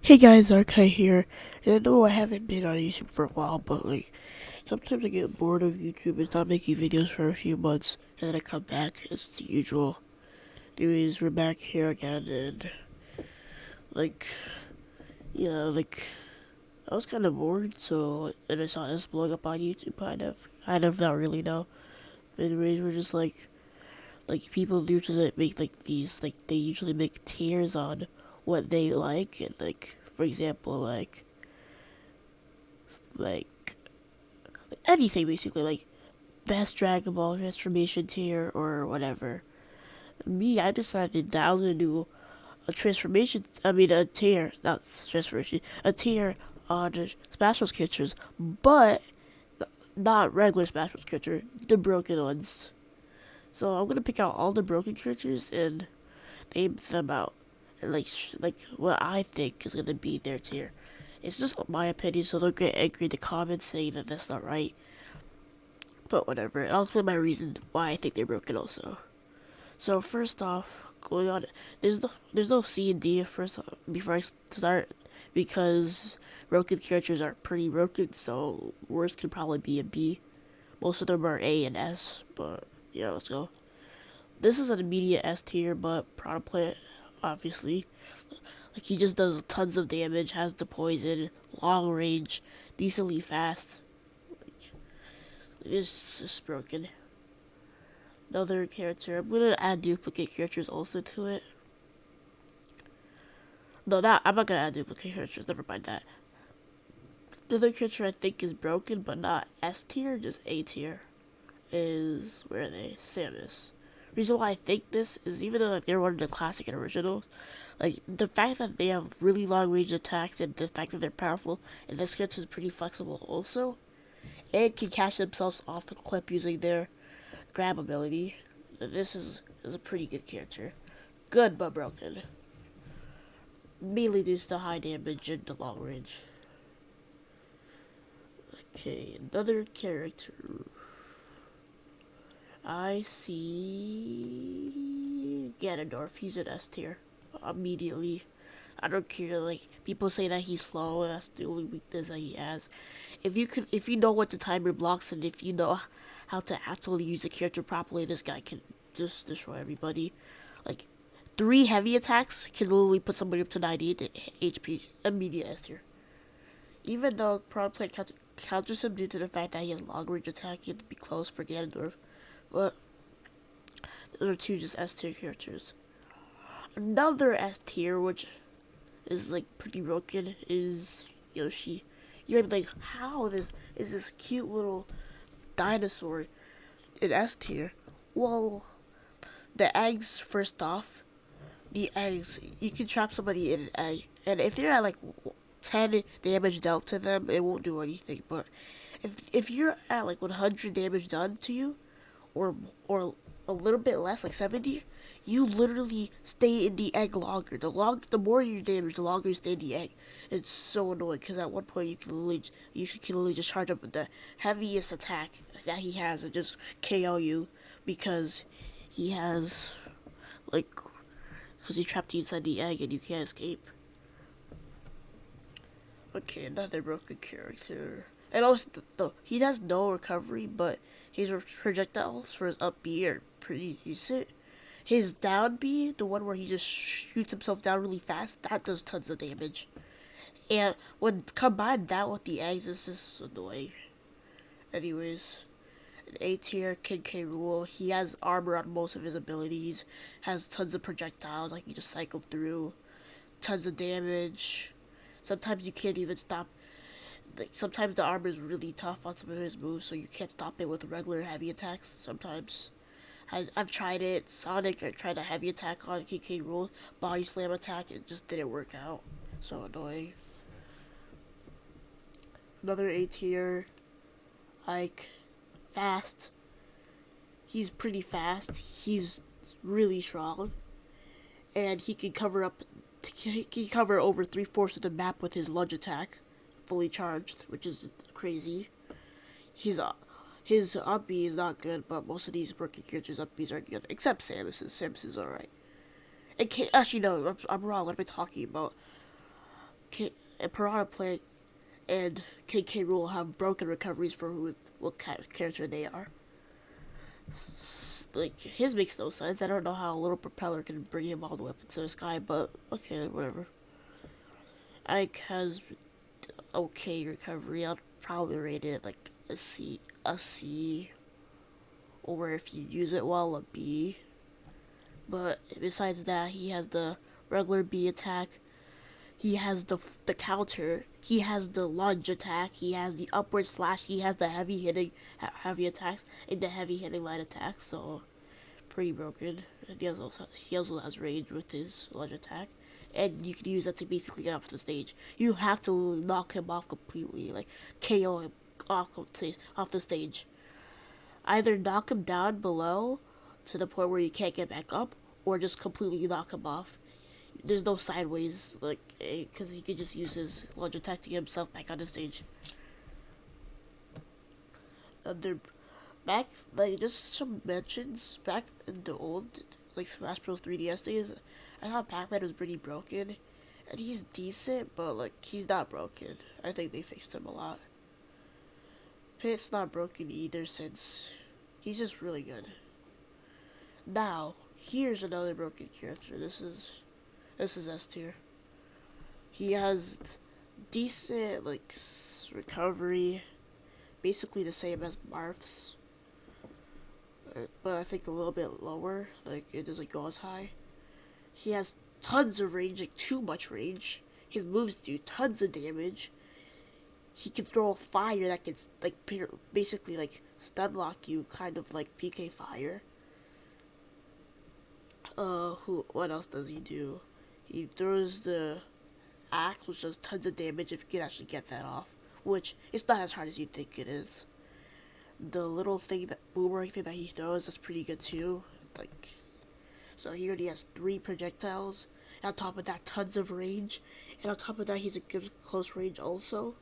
Hey guys, Arkai here. And I know I haven't been on YouTube for a while, but sometimes I get bored of YouTube and stop making videos for a few months, and then I come back. It's the usual. Anyways, we're back here again, and like, yeah, I was kind of bored, so and I saw this blowing up on YouTube, kind of not really though. Anyways, we're just people usually make these they usually make tiers on what they like, and for example like anything basically, like best Dragon Ball transformation tier or whatever. Me, I decided that I was gonna do a transformation. I mean, a tier, not transformation, a tier on Smash Bros. Characters, but not regular Smash Bros. Character, the broken ones. So I'm gonna pick out all the broken characters and name them out, and like what I think is gonna be their tier. It's just my opinion, so don't get angry in the comments saying that that's not right. But whatever, I'll explain my reason why I think they're broken also. So first off, going on, there's no C and D first before I start, because broken characters are pretty broken. So worst could probably be a B. Most of them are A and S, but yeah, let's go. This is an immediate S tier, but product plant, obviously. Like he just does tons of damage, has the poison, long range, decently fast. Like, it's just broken. Another character. I'm gonna add duplicate characters also to it. No, I'm not gonna add duplicate characters. Never mind that. The other character I think is broken, but not S tier, just A tier, is where are they? Samus. Reason why I think this is even though they're one of the classic and originals, like the fact that they have really long range attacks and the fact that they're powerful, and this character is pretty flexible also, and can catch themselves off the clip using their grab ability. This is a pretty good character. Good but broken. Mainly due to the high damage and the long range. Okay, another character. I see Ganondorf. He's an S tier. Immediately. I don't care, like people say that he's slow, that's the only weakness that he has. If you know what to time your blocks, and if you know how to actually use the character properly, this guy can just destroy everybody. Like 3 heavy attacks can literally put somebody up to 98 HP immediate S tier. Even though product play counters him due to the fact that he has long range attack, he had to be close for Ganondorf. But those are two just S tier characters. Another S tier, which is like pretty broken, is Yoshi. You might be like, how is this cute little dinosaur in S tier? Well, the eggs first off, the eggs you can trap somebody in an egg, and if they're at like 10 damage dealt to them, it won't do anything. But if you're at like 100 damage done to you, or a little bit less, like 70, you literally stay in the egg longer. The more you damage, the longer you stay in the egg. It's so annoying because at one point you can literally just charge up with the heaviest attack that he has and just KO you because he has like because he trapped you inside the egg and you can't escape. Okay, another broken character. And also, though, he has no recovery, but his projectiles for his up B are pretty decent. His down B, the one where he just shoots himself down really fast, that does tons of damage. And when combine that with the eggs, it's just annoying. Anyways, an A tier Kid K. Rool. He has armor on most of his abilities, has tons of projectiles, like he just cycled through, tons of damage. Sometimes you can't even stop. Like sometimes the armor is really tough on some of his moves, so you can't stop it with regular heavy attacks. Sometimes I've tried it. Sonic, I tried a heavy attack on KK Rool, body slam attack, it just didn't work out. So annoying. Another A tier, like fast. He's pretty fast. He's really strong, and he can cover up. He can cover over 3/4 of the map with his lunge attack, fully charged, which is crazy. He's his up B is not good, but most of these broken characters up Bs are good, except Samus's. Samus is alright. Actually, no, I'm wrong. What am I talking about? Piranha Plant and KK Rule have broken recoveries for what character they are. Like, his makes no sense. I don't know how a little propeller can bring him all the way up into the sky, but okay, whatever. Ike has okay recovery. I'll probably rate it like a C, or if you use it well, a B. But besides that, he has the regular B attack. He has the counter. He has the lunge attack. He has the upward slash. He has the heavy attacks and the heavy hitting light attacks. So pretty broken. And he also has range with his lunge attack, and you can use that to basically get off the stage. You have to knock him off completely, like KO him off the stage. Either knock him down below to the point where you can't get back up, or just completely knock him off. There's no sideways, like, because he could just use his lunge attack to get himself back on the stage. They're back, like, just some mentions back in the old, like, Smash Bros. 3DS days. I thought Pac-Man was pretty broken, and he's decent, but like, he's not broken. I think they fixed him a lot. Pit's not broken either, since he's just really good. Now, here's another broken character. This is S tier. He has decent, like, recovery, basically the same as Marth's, but I think a little bit lower. Like, it doesn't go as high. He has tons of range, like too much range. His moves do tons of damage. He can throw a fire that can, like, basically, like, stun lock you, kind of like PK Fire. What else does he do? He throws the axe, which does tons of damage if you can actually get that off. Which, it's not as hard as you think it is. The little thing, that boomerang thing that he throws, that's pretty good too. Like, so he already has 3 projectiles. And on top of that, tons of range. And on top of that, he's a good close range also.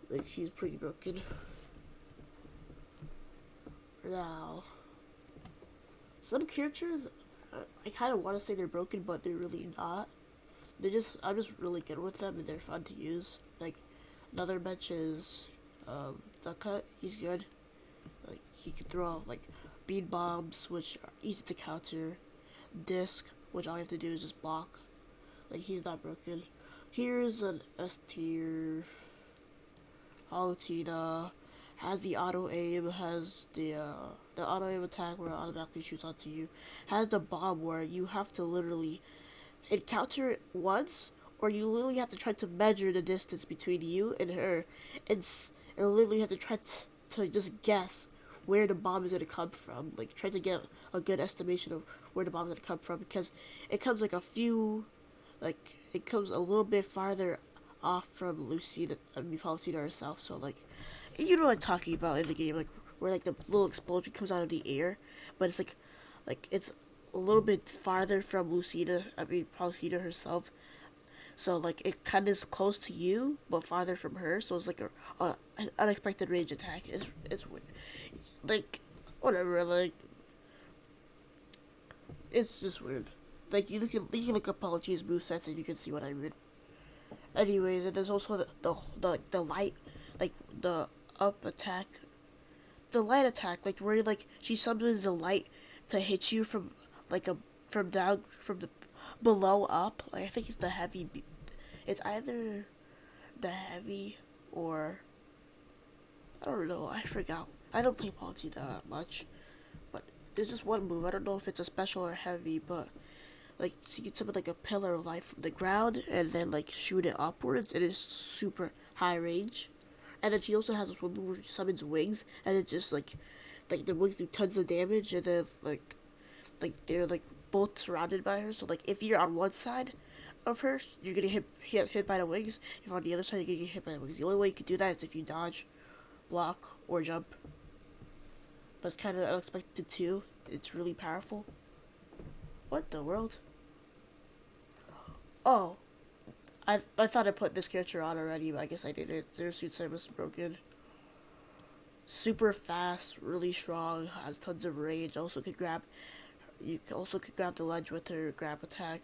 Like, he's pretty broken. Now, some characters, I kind of want to say they're broken, but they're really not. I'm just really good with them, and they're fun to use. Like, another mention is, Duck Cut. He's good. Like, he can throw out, like, bean bombs, which are easy to counter. Disc, which all you have to do is just block. Like, he's not broken. Here's an S tier. Palutena has the auto aim, has the auto aim attack where it automatically shoots onto you. Has the bomb where you have to literally encounter it once, or you literally have to try to measure the distance between you and her, and literally have to try to just guess where the bomb is going to come from. Like, try to get a good estimation of where the bomb is going to come from, because it comes like it comes a little bit farther off from Palutena herself. So, like, you know what I'm talking about in the game, like, where, like, the little explosion comes out of the air, but it's like it's a little bit farther from Palutena herself. So, like, it kind of is close to you, but farther from her. So it's like an unexpected range attack. It's weird. Like, whatever. Like, it's just weird. Like, you can look up Palutena's movesets and you can see what I mean. Anyways, and there's also the light, like, the up attack, the light attack, like, where, like, she summons the light to hit you from, like, from the below up. Like, I think it's the heavy. It's either the heavy or I don't know. I forgot. I don't play Palutena that much, but there's just one move. I don't know if it's a special or heavy, but, like, she can summon, like, a pillar of light from the ground and then, like, shoot it upwards. It is super high range. And then she also has this one move where she summons wings, and it just, like the wings do tons of damage, and then, like they're, like, both surrounded by her. So, like, if you're on one side of her, you're gonna hit by the wings. If on the other side, you're gonna get hit by the wings. The only way you can do that is if you dodge, block, or jump. But it's kind of unexpected too. It's really powerful. What the world? Oh, I thought I put this character on already, but I guess I didn't. Zero Suit Samus broken. Super fast, really strong, has tons of range. You also could grab the ledge with her grab attack.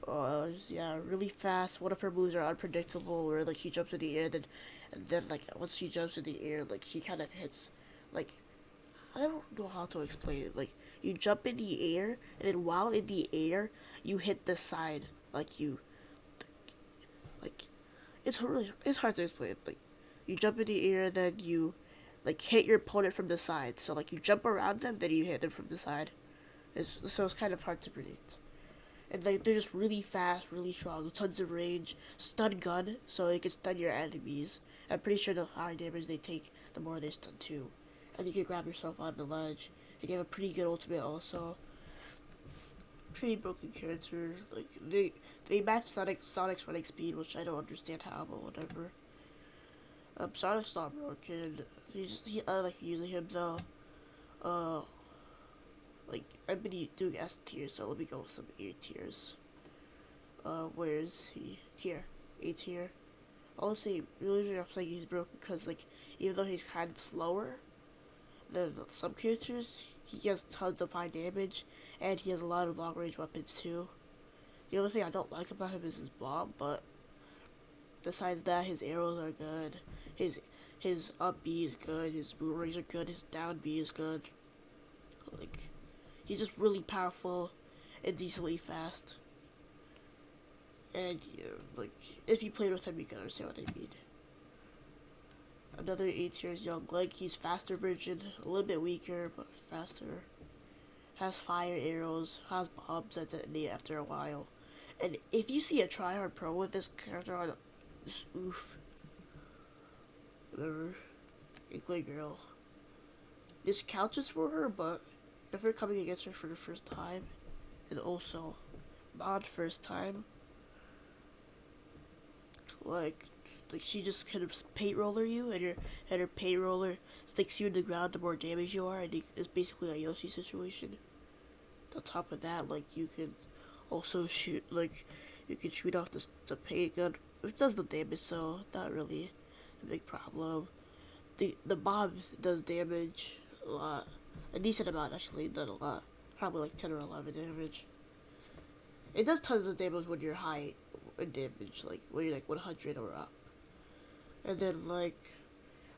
Yeah, really fast. One of her moves are unpredictable, where like she jumps in the air, then and then like once she jumps in the air, like she kind of hits, like I don't know how to explain it. Like you jump in the air, and then while in the air, you hit the side. Like it's hard to explain. Like you jump in the air, then you like hit your opponent from the side. So like you jump around them, then you hit them from the side. So it's kind of hard to predict. And like they're just really fast, really strong, tons of range, stun gun, so they can stun your enemies. I'm pretty sure the higher damage they take, the more they stun too. And you can grab yourself on the ledge. And you have a pretty good ultimate also. Pretty broken character. Like they match Sonic's running speed, which I don't understand how, but whatever. Sonic's not broken. I like using him though. Uh, like I've been doing S tier, so let me go with some A tiers. Where is he? Here, A tier. Honestly, really, I'm saying he's broken because like even though he's kind of slower than some characters, he has tons of high damage, and he has a lot of long range weapons too. The only thing I don't like about him is his bomb, but besides that, his arrows are good. His up B is good. His boomerangs are good. His down B is good. Like he's just really powerful and decently fast. And yeah, like if you played with him, you can understand what I mean. Another 8 years young, like he's faster version, a little bit weaker but faster. Has fire arrows, has bombs that detonate after a while. And if you see a tryhard pro with this character on, just oof. Whatever. Inkling girl. This couches for her, but if you're coming against her for the first time, and also not first time, like she just kind of paint roller you, and her paint roller sticks you in the ground the more damage you are, and it's basically a Yoshi situation. On top of that, like you can also shoot, like you can shoot off the paint gun, which does the damage, so not really a big problem. The bomb does damage a lot, a decent amount actually, not a lot, probably like 10 or 11 damage. It does tons of damage when you're high in damage, like when you're like 100 or up. And then like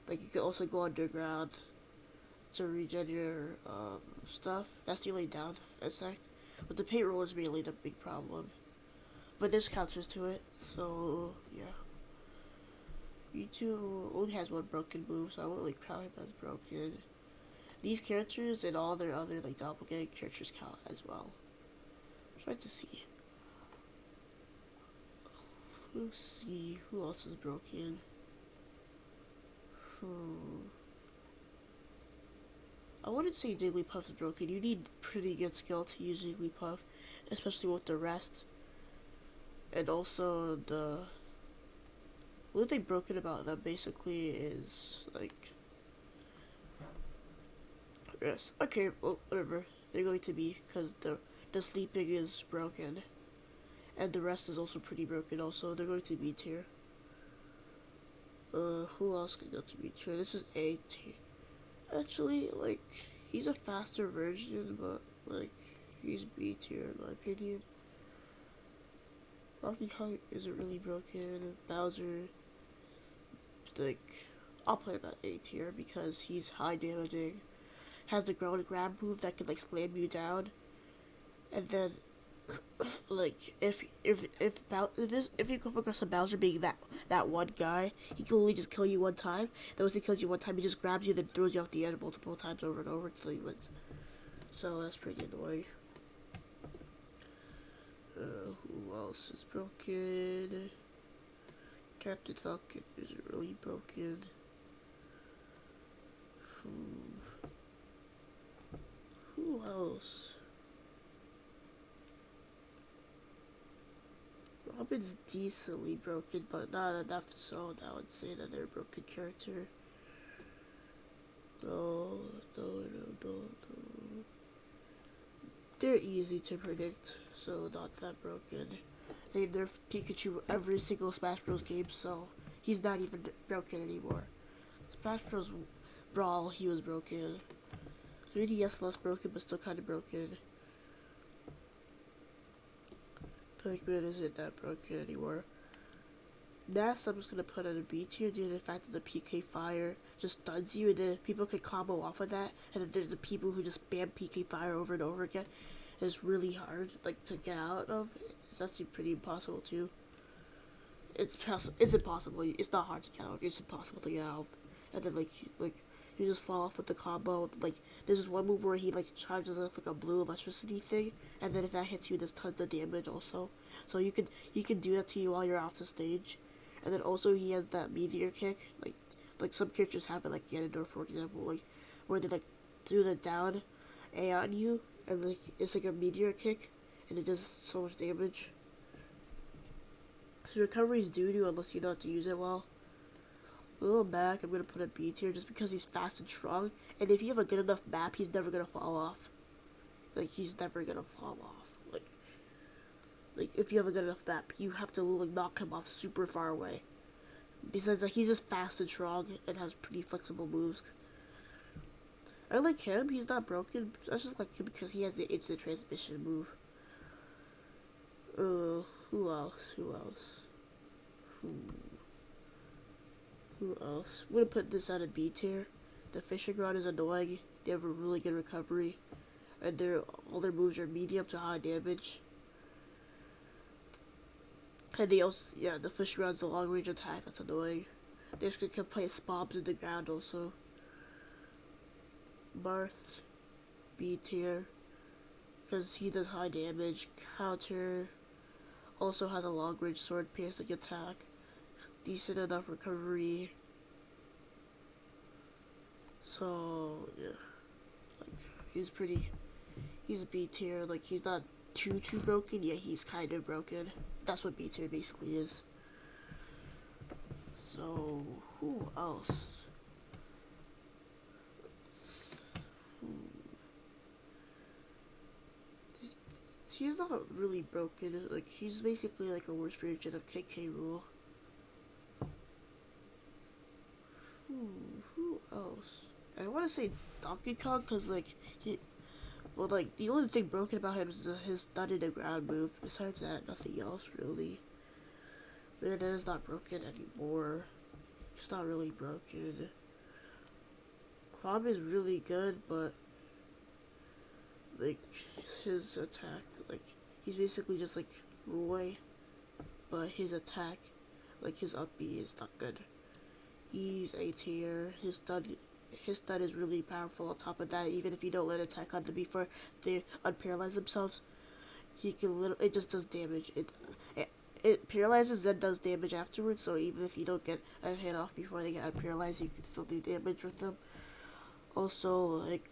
you can also go underground to regen your stuff. That's the only down effect. But the paint roll is really the big problem. But there's counters to it, so yeah. U2 only has one broken move, so I won't like count him as broken. These characters and all their other like doppelganger characters count as well. I'm trying to see. Let's see who else is broken. I wouldn't say Jigglypuff is broken. You need pretty good skill to use Jigglypuff, especially with the rest. And also the only thing broken about them basically is like yes. Okay, well whatever. They're going to be because the sleeping is broken, and the rest is also pretty broken. Also, they're going to be tier. Who else can go to B tier? This is A tier. Actually, like, he's a faster version, but, like, he's B tier in my opinion. Donkey Kong isn't really broken. Bowser, like, I'll play him at A tier because he's high damaging. Has the ground grab move that can, like, slam you down. And then like if you come across a Bowser being that one guy, he can only just kill you one time. Then once he kills you one time, he just grabs you, then throws you off the edge multiple times over and over until he wins. So that's pretty annoying. Who else is broken? Captain Falcon isn't really broken. Who else? Robin's decently broken, but not enough so that I would say that they're a broken character. No. They're easy to predict, so not that broken. They nerf Pikachu every single Smash Bros. Game, so he's not even broken anymore. Smash Bros. Brawl, he was broken. 3DS less broken, but still kind of broken. Pigman isn't that broken anymore. Next, I'm just gonna put on a B tier due to the fact that the PK Fire just stuns you, and then people can combo off of that. And then there's the people who just spam PK Fire over and over again. It's really hard, like, to get out of. It's actually pretty impossible too. It's impossible. It's not hard to get out. It's impossible to get out. And then like you just fall off with the combo. Like there's this one move where he like charges up like a blue electricity thing, and then if that hits you, there's tons of damage also. So you can do that to you while you're off the stage. And then also he has that meteor kick. Like some characters have it, like Ganondorf for example, like where they like do the down A on you, and like it's like a meteor kick, and it does so much damage. His recovery is doo-doo unless you know how to use it well. A little back, I'm gonna put a B tier just because he's fast and strong. And if you have a good enough map, he's never gonna fall off. Like he's never gonna fall off. Like if you have a good enough map, you have to like knock him off super far away. Besides, like he's just fast and strong and has pretty flexible moves. I like him. He's not broken. I just like him because he has the instant transmission move. Who else? Who else? I'm gonna put this on a B tier. The fishing rod is annoying. They have a really good recovery, and all their moves are medium to high damage. And they also, yeah, the fishing rod's a long range attack. That's annoying. They actually can place bombs in the ground also. Marth, B tier, because he does high damage. Counter also has a long range sword piercing attack. Decent enough recovery. So yeah, like he's B tier. Like he's not too broken. Yeah, he's kind of broken. That's what B tier basically is. So who else? He's not really broken. Like he's basically like a worse version of KK Rule. Who else? I want to say Donkey Kong because like like the only thing broken about him is his stun in the ground move. Besides that, nothing else really. But it is not broken anymore. It's not really broken. Crom is really good, but like his attack, like he's basically just like Roy, but his attack, like his up B is not good. He's A tier. His stun is really powerful. On top of that, even if you don't let attack on them before they unparalyze themselves, he can it just does damage. It paralyzes then does damage afterwards. So even if you don't get a hit off before they get unparalyzed, you can still do damage with them. Also, like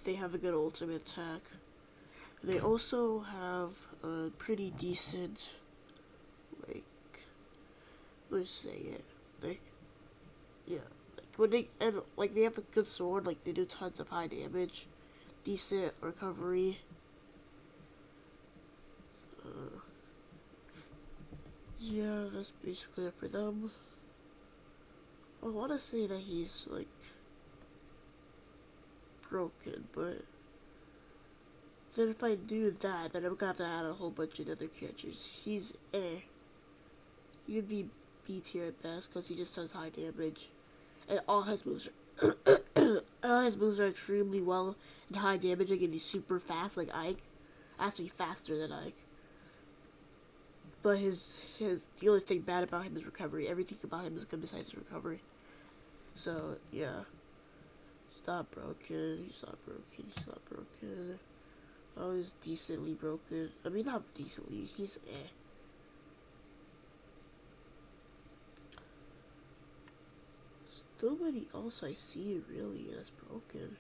they have a good ultimate attack. They also have a pretty decent, like, let's say it, like, yeah, like when they have a good sword, like they do tons of high damage, decent recovery. Yeah, that's basically it for them. I want to say that he's like broken, but then if I do that, then I'm gonna have to add a whole bunch of other characters. He's You'd be B tier at best because he just does high damage, and all his moves are extremely well and high damage, and he's super fast like Ike, actually faster than Ike. But the only thing bad about him is recovery. Everything about him is good besides his recovery. So yeah, he's not broken. Oh, he's decently broken. I mean, not decently. He's There's nobody else I see really that's broken.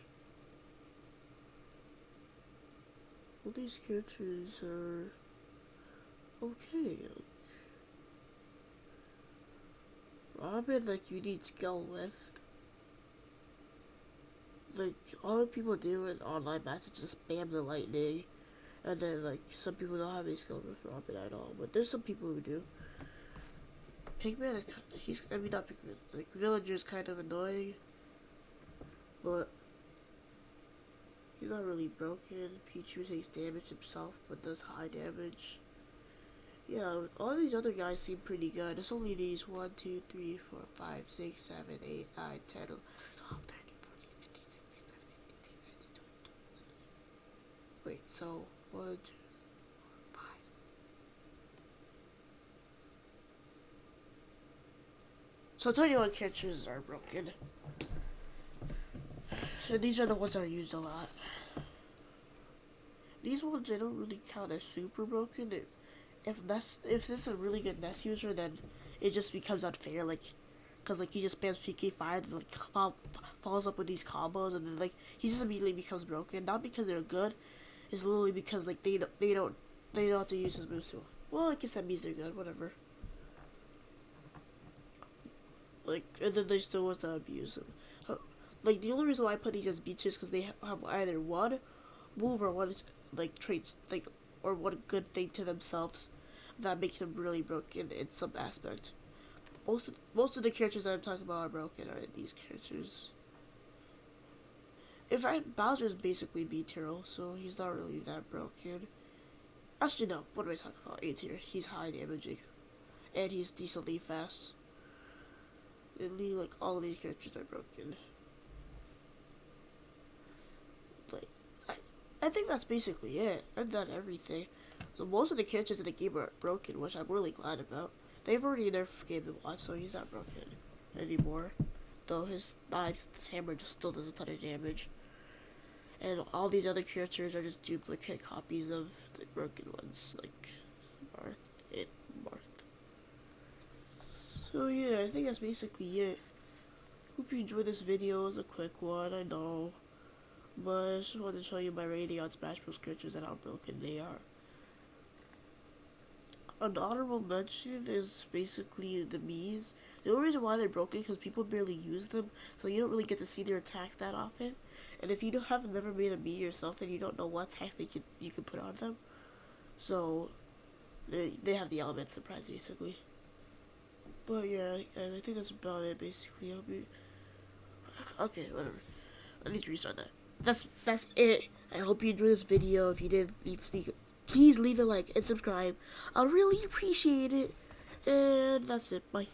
All these characters are okay. Robin, like, you need skill with. Like, all the people do in online matches just spam the lightning. And then, like, some people don't have any skill with Robin at all. But there's some people who do. Pigman, not Pigman. Like, Villager's kind of annoying. But He's not really broken. Pichu takes damage himself, but does high damage. Yeah, all these other guys seem pretty good. It's only these 1, 2, 3, 4, 5, 6, 7, 8, 9, 10, 11, 12, 13, 14, 15, 16, 17, 18, 19, 20. Wait, so 1, 2, 5. So 21 characters are broken. So these are the ones that are used a lot. These ones, they don't really count as super broken. If it's a really good Nest user, then it just becomes unfair. Like, cause like he just spams PK5 and like follows up with these combos, and then like he just immediately becomes broken. Not because they're good, it's literally because like they don't have to use his moves too. Well, I guess that means they're good. Whatever. Like, and then there's still ones that abuse them. Like the only reason why I put these as beaches because they have either one move or one like traits like or one good thing to themselves that make them really broken in some aspect. Most of the characters I'm talking about are broken are these characters. In fact, Bowser is basically B tier, so he's not really that broken. Actually, no. What am I talking about? A tier. He's high damaging, and he's decently fast. Literally, like all of these characters are broken. Like, I think that's basically it. I've done everything. So most of the characters in the game are broken, which I'm really glad about. They've already nerfed Game & Watch, so he's not broken anymore. Though his hammer just still does a ton of damage. And all these other characters are just duplicate copies of the broken ones, like Marth and Marth. So yeah, I think that's basically it. Hope you enjoyed this video. It was a quick one, I know. But I just wanted to show you my rating on Smash Bros. Characters and how broken they are. An honorable mention is basically the Miis. The only reason why they're broken is because people barely use them, so you don't really get to see their attacks that often. And if you have never made a Mii yourself, then you don't know what attack you can put on them. So they have the element surprise basically. But yeah, and I think that's about it basically. Okay, whatever. I need to restart that. That's it. I hope you enjoyed this video. If you did, please leave a like and subscribe. I'll really appreciate it. And that's it. Bye.